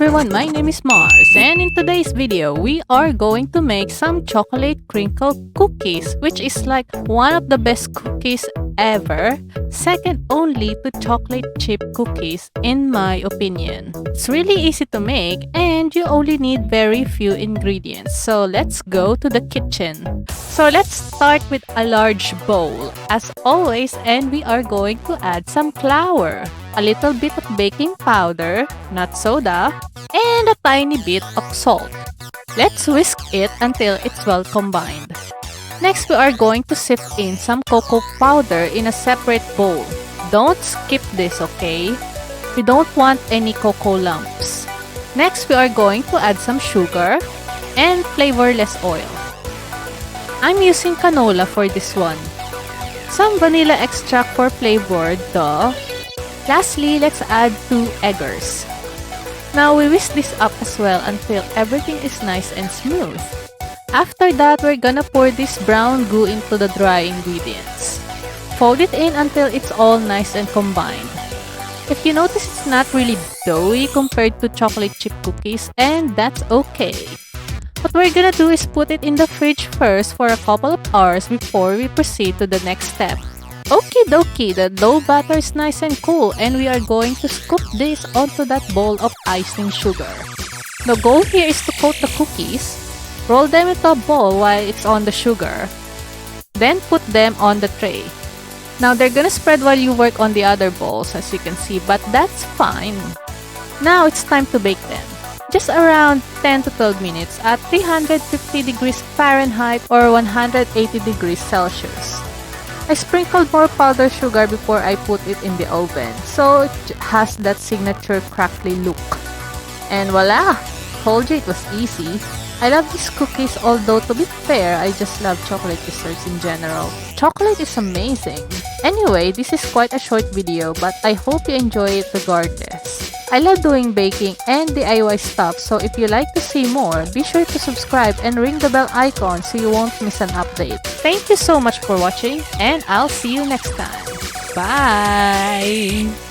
everyone, my name is Mars, and in today's video, we are going to make some chocolate crinkle cookies, which is like one of the best cookies ever, second only to chocolate chip cookies in my opinion. It's really easy to make and you only need very few ingredients, so let's go to the kitchen. So let's start with a large bowl as always, and we are going to add some flour, a little bit of baking powder, not soda, and a tiny bit of salt. Let's whisk it until it's well combined. Next, we are going to sift in some cocoa powder in a separate bowl. Don't skip this, okay? We don't want any cocoa lumps. Next, we are going to add some sugar and flavorless oil. I'm using canola for this one. Some vanilla extract for flavor, duh. Lastly, let's add 2 eggers. Now we whisk this up as well until everything is nice and smooth. After that, we're gonna pour this brown goo into the dry ingredients. Fold it in until it's all nice and combined. If you notice, it's not really doughy compared to chocolate chip cookies, and that's okay. What we're gonna do is put it in the fridge first for a couple of hours before we proceed to the next step. Okie dokie, the dough batter is nice and cool, and we are going to scoop this onto that bowl of icing sugar. The goal here is to coat the cookies, roll them into a ball while it's on the sugar, then put them on the tray. Now they're gonna spread while you work on the other balls, as you can see, but that's fine. Now it's time to bake them. Just around 10 to 12 minutes at 350 degrees Fahrenheit or 180 degrees Celsius. I sprinkled more powdered sugar before I put it in the oven, so it has that signature crackly look. And voila! Told you it was easy. I love these cookies, although to be fair, I just love chocolate desserts in general. Chocolate is amazing. Anyway, this is quite a short video, but I hope you enjoy it regardless. I love doing baking and DIY stuff, so if you like to see more, be sure to subscribe and ring the bell icon so you won't miss an update. Thank you so much for watching, and I'll see you next time. Bye!